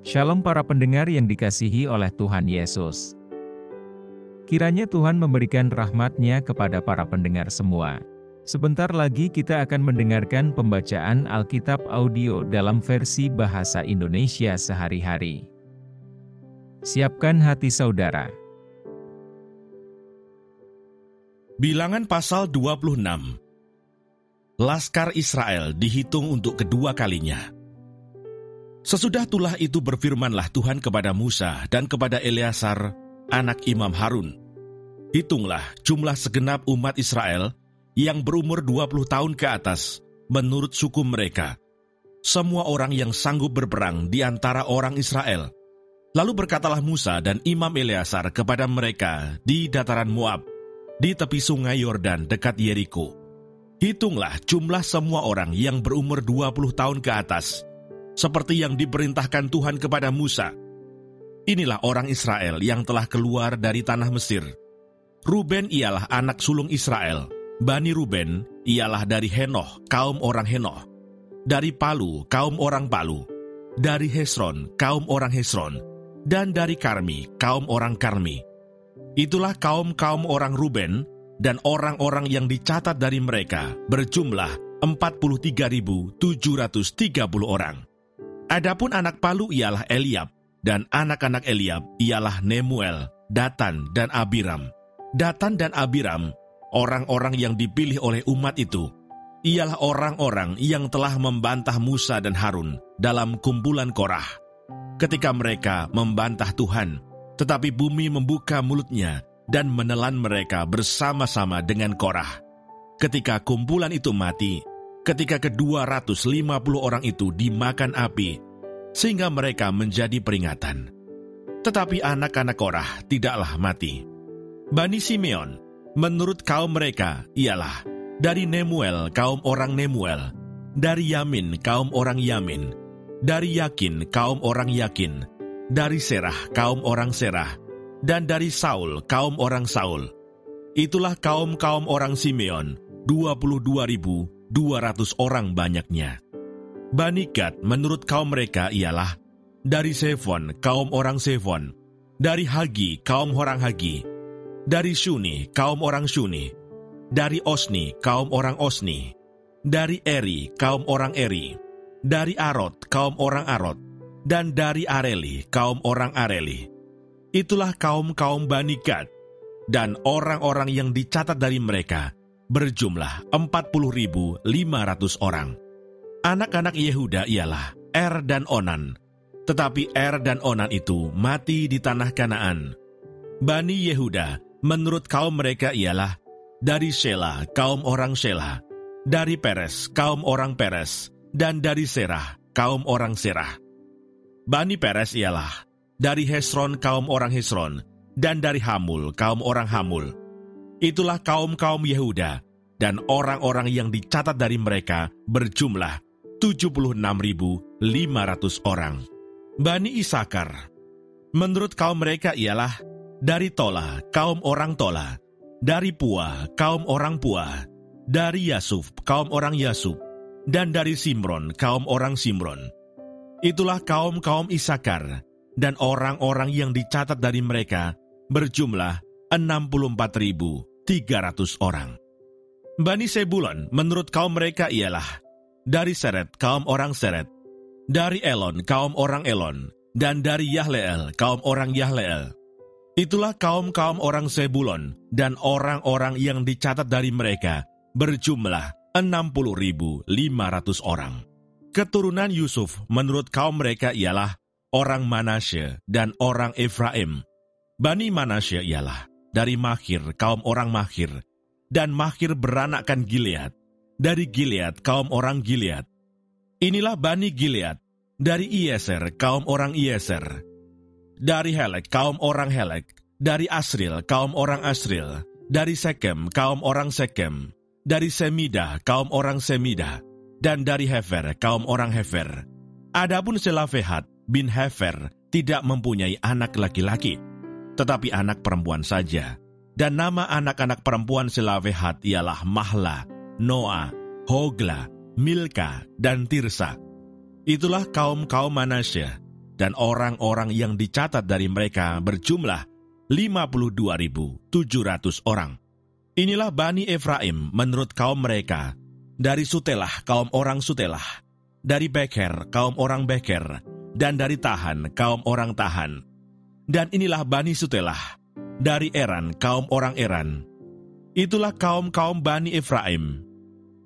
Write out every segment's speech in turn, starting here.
Shalom para pendengar yang dikasihi oleh Tuhan Yesus. Kiranya Tuhan memberikan rahmat-Nya kepada para pendengar semua. Sebentar lagi kita akan mendengarkan pembacaan Alkitab audio dalam versi bahasa Indonesia sehari-hari. Siapkan hati saudara. Bilangan pasal 26. Laskar Israel dihitung untuk kedua kalinya. Sesudah tulah itu berfirmanlah Tuhan kepada Musa dan kepada Eleazar, anak Imam Harun. Hitunglah jumlah segenap umat Israel yang berumur 20 tahun ke atas, menurut suku mereka, semua orang yang sanggup berperang di antara orang Israel. Lalu berkatalah Musa dan Imam Eleazar kepada mereka di dataran Moab, di tepi sungai Yordan dekat Yeriko. Hitunglah jumlah semua orang yang berumur 20 tahun ke atas, seperti yang diperintahkan Tuhan kepada Musa. Inilah orang Israel yang telah keluar dari tanah Mesir. Ruben ialah anak sulung Israel. Bani Ruben ialah dari Henoh, kaum orang Henoh. Dari Palu, kaum orang Palu. Dari Hesron, kaum orang Hesron. Dan dari Karmi, kaum orang Karmi. Itulah kaum-kaum orang Ruben, dan orang-orang yang dicatat dari mereka berjumlah 43.730 orang. Adapun anak Palu ialah Eliab, dan anak-anak Eliab ialah Nemuel, Datan, dan Abiram. Datan dan Abiram, orang-orang yang dipilih oleh umat itu, ialah orang-orang yang telah membantah Musa dan Harun dalam kumpulan Korah. Ketika mereka membantah Tuhan, tetapi bumi membuka mulutnya dan menelan mereka bersama-sama dengan Korah. Ketika kumpulan itu mati, ketika ke-250 orang itu dimakan api, sehingga mereka menjadi peringatan. Tetapi anak-anak Korah tidaklah mati. Bani Simeon, menurut kaum mereka, ialah dari Nemuel, kaum orang Nemuel, dari Yamin, kaum orang Yamin, dari Yakin, kaum orang Yakin, dari Serah, kaum orang Serah, dan dari Saul, kaum orang Saul. Itulah kaum-kaum orang Simeon, 22.200 orang banyaknya. Bani Gad menurut kaum mereka ialah dari Sefon, kaum orang Sefon, dari Hagi, kaum orang Hagi, dari Shuni, kaum orang Shuni, dari Osni, kaum orang Osni, dari Eri, kaum orang Eri, dari Arod, kaum orang Arod, dan dari Areli, kaum orang Areli. Itulah kaum-kaum Bani Gad, dan orang-orang yang dicatat dari mereka berjumlah 40.500 orang. Anak-anak Yehuda ialah Er dan Onan, tetapi Er dan Onan itu mati di tanah Kanaan. Bani Yehuda menurut kaum mereka ialah dari Shela, kaum orang Shela, dari Peres, kaum orang Peres, dan dari Serah, kaum orang Serah. Bani Peres ialah dari Hesron, kaum orang Hesron, dan dari Hamul, kaum orang Hamul. Itulah kaum-kaum Yehuda, dan orang-orang yang dicatat dari mereka berjumlah 76.500 orang. Bani Isakar, menurut kaum mereka ialah dari Tola, kaum orang Tola, dari Pua, kaum orang Pua, dari Yasuf, kaum orang Yasuf, dan dari Simron, kaum orang Simron. Itulah kaum-kaum Isakar, dan orang-orang yang dicatat dari mereka berjumlah 64.300 orang. Bani Sebulon, menurut kaum mereka ialah dari Seret, kaum orang Seret, dari Elon, kaum orang Elon, dan dari Yahleel, kaum orang Yahleel. Itulah kaum-kaum orang Sebulon, dan orang-orang yang dicatat dari mereka berjumlah 60.500 orang. Keturunan Yusuf, menurut kaum mereka ialah orang Manasye dan orang Efraim. Bani Manasye ialah dari Makhir, kaum orang Makhir, dan Makhir beranakkan Gilead. Dari Gilead, kaum orang Gilead. Inilah Bani Gilead, dari Ieser, kaum orang Ieser. Dari Helek, kaum orang Helek. Dari Asril, kaum orang Asril. Dari Sekem, kaum orang Sekem. Dari Semida, kaum orang Semida. Dan dari Hefer, kaum orang Hefer. Adapun Selafehat bin Hefer tidak mempunyai anak laki-laki, tetapi anak perempuan saja. Dan nama anak-anak perempuan Selafehat ialah Mahla, Noa, Hogla, Milka, dan Tirsa. Itulah kaum-kaum Manasye, dan orang-orang yang dicatat dari mereka berjumlah 52.700 orang. Inilah Bani Efraim menurut kaum mereka. Dari Sutelah, kaum orang Sutelah. Dari Beker, kaum orang Beker. Dan dari Tahan, kaum orang Tahan. Dan inilah Bani Sutelah. Dari Eran, kaum orang Eran. Itulah kaum-kaum Bani Efraim.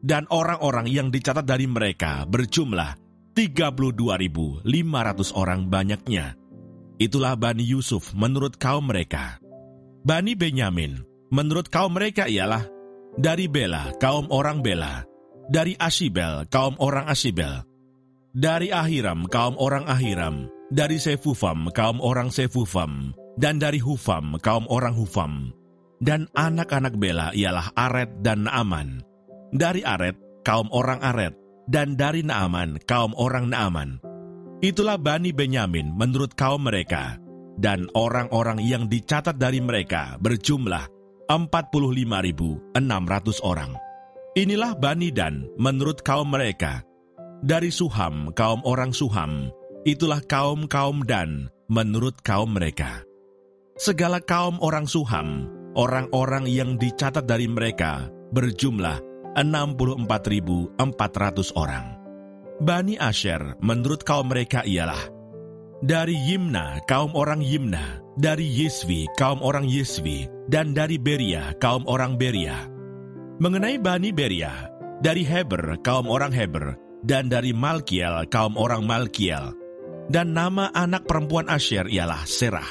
Dan orang-orang yang dicatat dari mereka berjumlah 32.500 orang banyaknya. Itulah Bani Yusuf menurut kaum mereka. Bani Benyamin menurut kaum mereka ialah dari Bela, kaum orang Bela. Dari Asibel, kaum orang Asibel. Dari Ahiram, kaum orang Ahiram. Dari Sefufam, kaum orang Sefufam. Dan dari Hufam, kaum orang Hufam. Dan anak-anak Bela ialah Aret dan Naaman. Dari Aret, kaum orang Aret. Dan dari Naaman, kaum orang Naaman. Itulah Bani Benyamin menurut kaum mereka. Dan orang-orang yang dicatat dari mereka berjumlah 45.600 orang. Inilah Bani Dan menurut kaum mereka. Dari Suham, kaum orang Suham. Itulah kaum-kaum Dan menurut kaum mereka. Segala kaum orang Suham, orang-orang yang dicatat dari mereka berjumlah 64.400 orang. Bani Asher menurut kaum mereka ialah dari Yimna, kaum orang Yimna. Dari Yeswi, kaum orang Yeswi. Dan dari Beria, kaum orang Beria. Mengenai Bani Beria, dari Heber, kaum orang Heber. Dan dari Malkiel, kaum orang Malkiel. Dan nama anak perempuan Asher ialah Serah.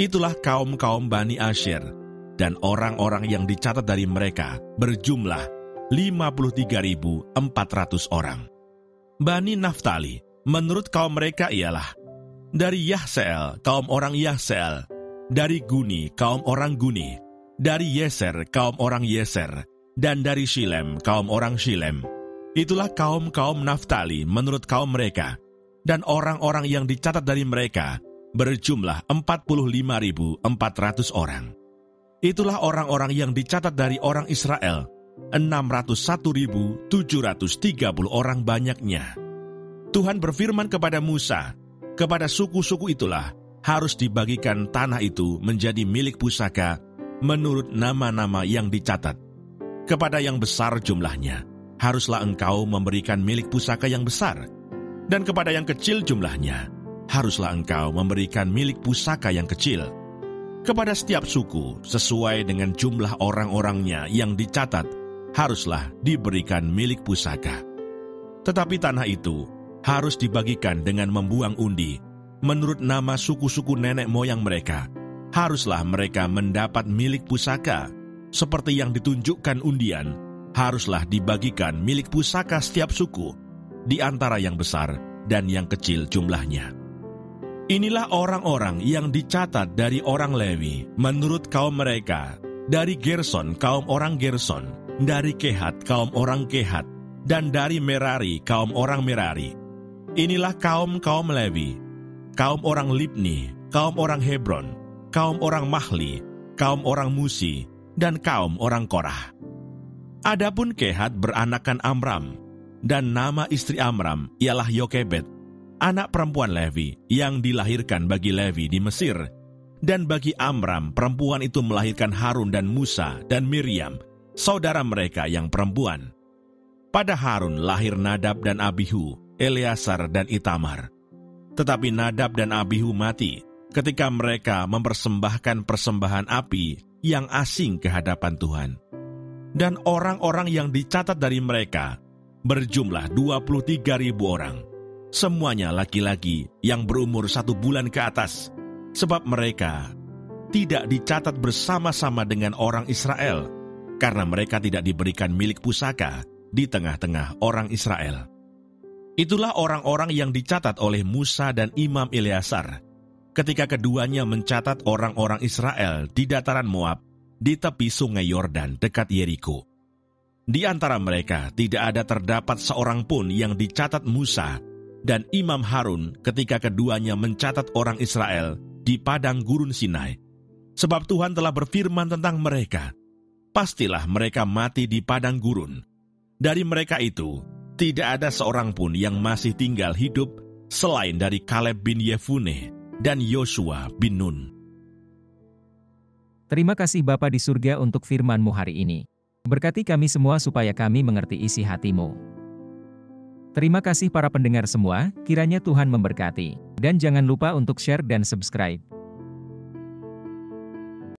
Itulah kaum-kaum Bani Asher. Dan orang-orang yang dicatat dari mereka berjumlah 53.400 orang. Bani Naftali menurut kaum mereka ialah dari Yahseel, kaum orang Yahseel. Dari Guni, kaum orang Guni. Dari Yeser, kaum orang Yeser. Dan dari Shilem, kaum orang Shilem. Itulah kaum-kaum Naftali menurut kaum mereka. Dan orang-orang yang dicatat dari mereka berjumlah 45.400 orang. Itulah orang-orang yang dicatat dari orang Israel, 601.730 orang banyaknya. Tuhan berfirman kepada Musa, kepada suku-suku itulah harus dibagikan tanah itu menjadi milik pusaka menurut nama-nama yang dicatat. Kepada yang besar jumlahnya, haruslah engkau memberikan milik pusaka yang besar. Dan kepada yang kecil jumlahnya, haruslah engkau memberikan milik pusaka yang kecil. Kepada setiap suku, sesuai dengan jumlah orang-orangnya yang dicatat, haruslah diberikan milik pusaka. Tetapi tanah itu harus dibagikan dengan membuang undi. Menurut nama suku-suku nenek moyang mereka, haruslah mereka mendapat milik pusaka. Seperti yang ditunjukkan undian, haruslah dibagikan milik pusaka setiap suku, di antara yang besar dan yang kecil jumlahnya. Inilah orang-orang yang dicatat dari orang Lewi, menurut kaum mereka. Dari Gerson, kaum orang Gerson. Dari Kehat, kaum orang Kehat. Dan dari Merari, kaum orang Merari. Inilah kaum-kaum Lewi, kaum orang Libni, kaum orang Hebron, kaum orang Mahli, kaum orang Musi, dan kaum orang Korah. Adapun Kehat beranakan Amram, dan nama istri Amram ialah Yokebed, anak perempuan Lewi yang dilahirkan bagi Lewi di Mesir. Dan bagi Amram, perempuan itu melahirkan Harun dan Musa dan Miriam, saudara mereka yang perempuan. Pada Harun lahir Nadab dan Abihu, Eleazar dan Itamar. Tetapi Nadab dan Abihu mati ketika mereka mempersembahkan persembahan api yang asing ke hadapan Tuhan. Dan orang-orang yang dicatat dari mereka berjumlah 23.000 orang. Semuanya laki-laki yang berumur 1 bulan ke atas, sebab mereka tidak dicatat bersama-sama dengan orang Israel, karena mereka tidak diberikan milik pusaka di tengah-tengah orang Israel. Itulah orang-orang yang dicatat oleh Musa dan Imam Eleazar, ketika keduanya mencatat orang-orang Israel di dataran Moab, di tepi sungai Yordan dekat Yeriko. Di antara mereka tidak ada terdapat seorang pun yang dicatat Musa dan Imam Harun ketika keduanya mencatat orang Israel di padang gurun Sinai. Sebab Tuhan telah berfirman tentang mereka, pastilah mereka mati di padang gurun. Dari mereka itu, tidak ada seorang pun yang masih tinggal hidup selain dari Kaleb bin Yefune dan Yosua bin Nun. Terima kasih Bapa di surga untuk firman-Mu hari ini. Berkati kami semua supaya kami mengerti isi hati-Mu. Terima kasih para pendengar semua, kiranya Tuhan memberkati. Dan jangan lupa untuk share dan subscribe.